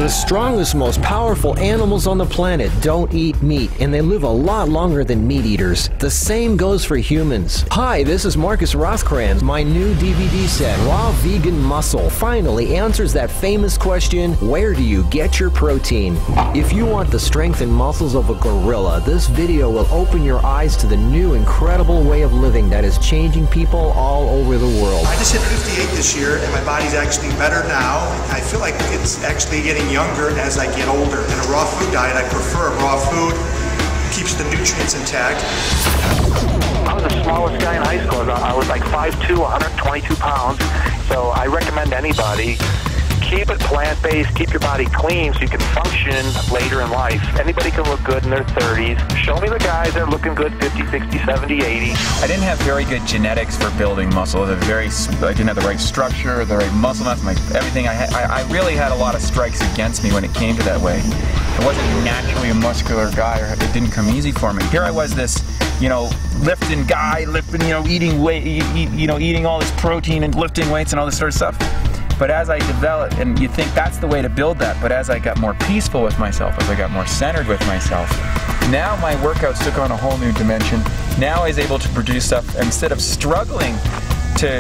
The strongest, most powerful animals on the planet don't eat meat, and they live a lot longer than meat eaters. The same goes for humans. Hi, this is Marcus Rothkranz. My new DVD set, Raw Vegan Muscle, finally answers that famous question, where do you get your protein? If you want the strength and muscles of a gorilla, this video will open your eyes to the new incredible way of living that is changing people all over the world. I just hit 58 this year, and my body's actually better now. I feel like it's actually getting younger as I get older. In a raw food diet, I prefer raw food. Keeps the nutrients intact. I was the smallest guy in high school. I was like 5'2", 122 pounds. So I recommend anybody, keep it plant-based, keep your body clean so you can function later in life. Anybody can look good in their 30s. Show me the guys that are looking good 50, 60, 70, 80. I didn't have very good genetics for building muscle. I didn't have the right structure, the right muscle mass, everything. I really had a lot of strikes against me when it came to that way. I wasn't naturally a muscular guy, or it didn't come easy for me. Here I was, this, lifting guy, eating weight, eating all this protein and lifting weights and all this sort of stuff. But as I developed, and you think that's the way to build that, but as I got more peaceful with myself, as I got more centered with myself, now my workouts took on a whole new dimension. Now I was able to produce stuff, instead of struggling to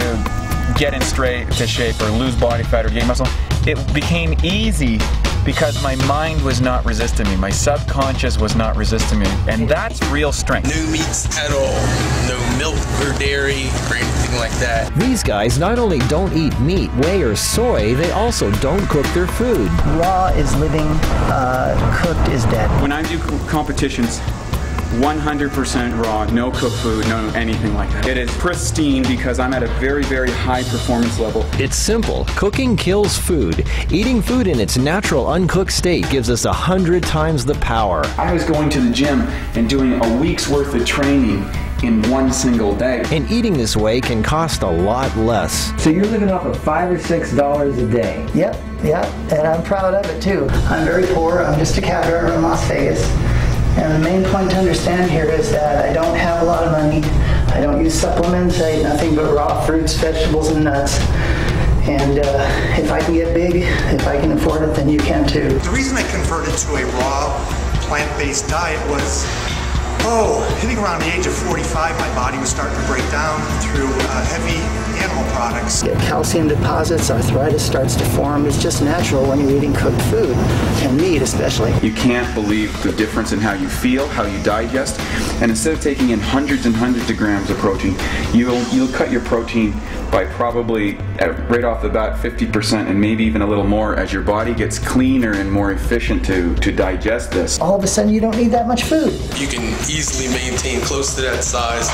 get in to shape or lose body fat or gain muscle, it became easy because my mind was not resisting me, my subconscious was not resisting me, and that's real strength. No meats at all, no milk or dairy or anything like that. These guys not only don't eat meat, whey, or soy, they also don't cook their food. Raw is living, cooked is dead. When I do competitions, 100% raw, no cooked food, no anything like that. It is pristine because I'm at a very, very high performance level. It's simple. Cooking kills food. Eating food in its natural uncooked state gives us 100 times the power. I was going to the gym and doing a week's worth of training in one single day. And eating this way can cost a lot less. So you're living off of $5 or $6 a day? Yep, and I'm proud of it too. I'm very poor. I'm just a cab driver in Las Vegas. And the main point to understand here is that I don't have a lot of money. I don't use supplements. I eat nothing but raw fruits, vegetables, and nuts. And if I can get big, if I can afford it, then you can too. The reason I converted to a raw, plant-based diet was, hitting around the age of 45, my body was starting to break down through heavy animal products. Get calcium deposits, arthritis starts to form. It's just natural when you're eating cooked food, and meat especially. You can't believe the difference in how you feel, how you digest, and instead of taking in hundreds and hundreds of grams of protein, you'll cut your protein by probably, right off the bat, 50% and maybe even a little more as your body gets cleaner and more efficient to digest this. All of a sudden you don't need that much food. You can easily maintain close to that size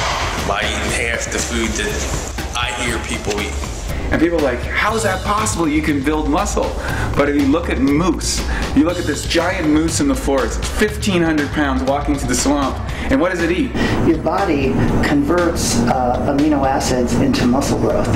by eating half the food that I hear people eat. And people are like, how is that possible? You can build muscle. But if you look at moose, you look at this giant moose in the forest, it's 1,500 pounds walking through the swamp, and what does it eat? Your body converts amino acids into muscle growth.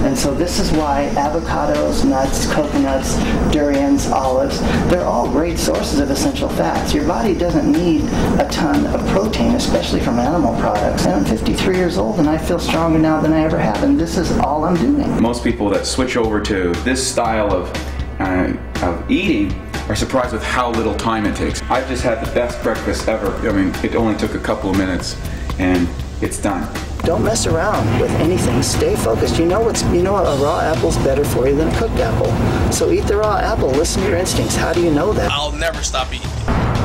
And so this is why avocados, nuts, coconuts, durians, olives, they're all great sources of essential fats. Your body doesn't need a ton of protein, especially from animal products. And I'm 53 years old and I feel stronger now than I ever have, and this is all I'm doing. Most people that switch over to this style of eating are surprised with how little time it takes. I've just had the best breakfast ever. I mean, it only took a couple of minutes and it's done. Don't mess around with anything. Stay focused. You know a raw apple's better for you than a cooked apple. So eat the raw apple. Listen to your instincts. How do you know that? I'll never stop eating.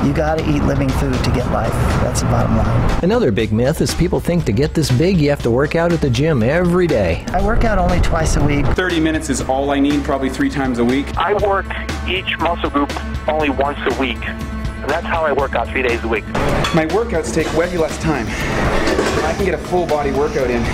You gotta eat living food to get life. That's the bottom line. Another big myth is people think to get this big you have to work out at the gym every day. I work out only twice a week. 30 minutes is all I need, probably 3 times a week. I work each muscle group only once a week. And that's how I work out 3 days a week. My workouts take way less time. I can get a full body workout in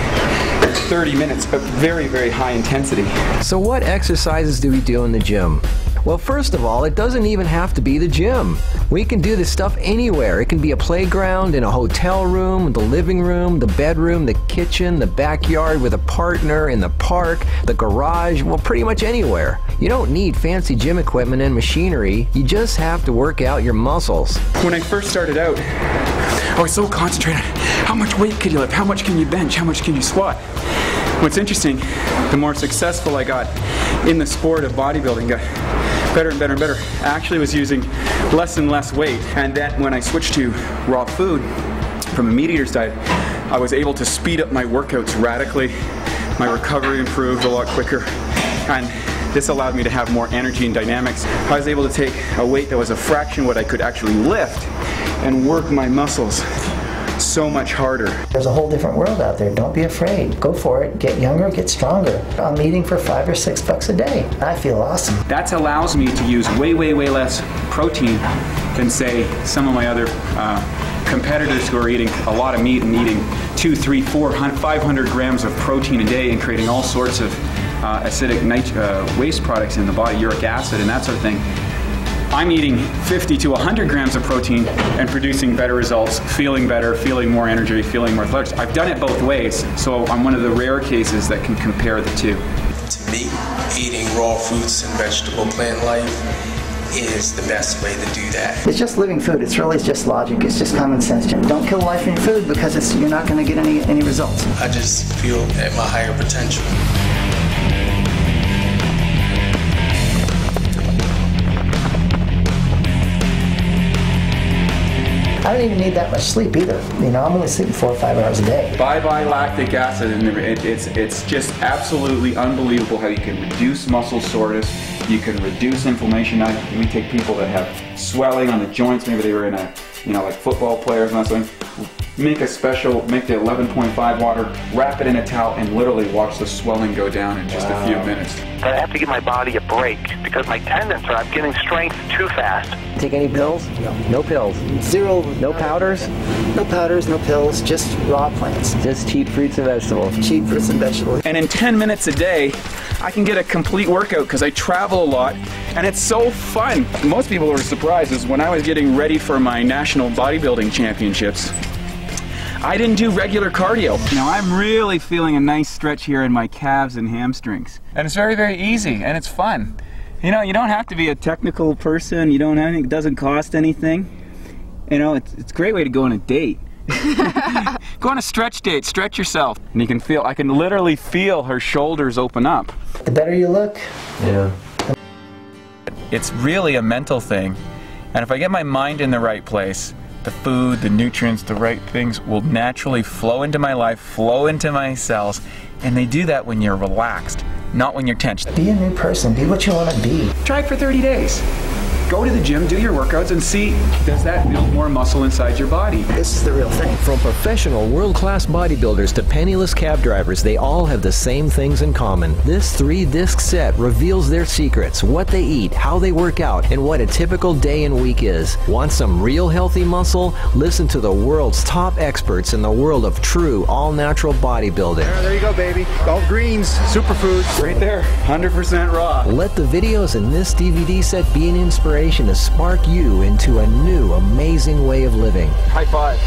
30 minutes of very, very high intensity. So what exercises do we do in the gym? Well, first of all, it doesn't even have to be the gym. We can do this stuff anywhere. It can be a playground, in a hotel room, the living room, the bedroom, the kitchen, the backyard with a partner, in the park, the garage, well, pretty much anywhere. You don't need fancy gym equipment and machinery. You just have to work out your muscles. When I first started out, I was so concentrated. How much weight can you lift? How much can you bench? How much can you squat? What's interesting, the more successful I got in the sport of bodybuilding, better and better and better. I actually was using less and less weight, and then when I switched to raw food from a meat eater's diet, I was able to speed up my workouts radically. My recovery improved a lot quicker, and this allowed me to have more energy and dynamics. I was able to take a weight that was a fraction what I could actually lift and work my muscles so much harder. There's a whole different world out there. Don't be afraid. Go for it. Get younger, get stronger. I'm eating for $5 or $6 a day. I feel awesome. That allows me to use way less protein than, say, some of my other competitors who are eating a lot of meat and eating 200, 300, 400, 500 grams of protein a day and creating all sorts of acidic waste products in the body, uric acid and that sort of thing. I'm eating 50 to 100 grams of protein and producing better results, feeling better, feeling more energy, feeling more lethargic. I've done it both ways, so I'm one of the rare cases that can compare the two. To me, eating raw fruits and vegetable plant life is the best way to do that. It's just living food. It's really just logic. It's just common sense. Don't kill life in your food because you're not going to get any results. I just feel at my higher potential. I don't even need that much sleep either. You know, I'm only sleeping 4 or 5 hours a day. Bye-bye lactic acid, and it's just absolutely unbelievable how you can reduce muscle soreness, you can reduce inflammation. We take people that have swelling on the joints, maybe they were in a, like football players and that sort of thing. Make the 11.5 water, wrap it in a towel, and literally watch the swelling go down in just a few minutes. I have to give my body a break because my tendons I'm getting strength too fast. Take any pills? No. No pills? Zero. No powders? No powders, no pills, just raw plants. Just cheap fruits and vegetables? Cheap fruits and vegetables. And in 10 minutes a day, I can get a complete workout because I travel a lot, and it's so fun. Most people were surprised is when I was getting ready for my national bodybuilding championships, I didn't do regular cardio. Now I'm really feeling a nice stretch here in my calves and hamstrings. And it's very easy, and it's fun. You don't have to be a technical person. It doesn't cost anything. It's a great way to go on a date. Go on a stretch date, stretch yourself. And I can literally feel her shoulders open up. The better you look. Yeah. It's really a mental thing. And if I get my mind in the right place, the food, the nutrients, the right things will naturally flow into my life, flow into my cells, and they do that when you're relaxed, not when you're tense. Be a new person. Be what you want to be. Try it for 30 days. Go to the gym, do your workouts, and see, does that build more muscle inside your body? This is the real thing. From professional world-class bodybuilders to penniless cab drivers, they all have the same things in common. This 3-disc set reveals their secrets, what they eat, how they work out, and what a typical day and week is. Want some real healthy muscle? Listen to the world's top experts in the world of true all-natural bodybuilding. There you go, baby. All greens, superfoods. Right there, 100% raw. Let the videos in this DVD set be an inspiration to spark you into a new, amazing way of living. High five.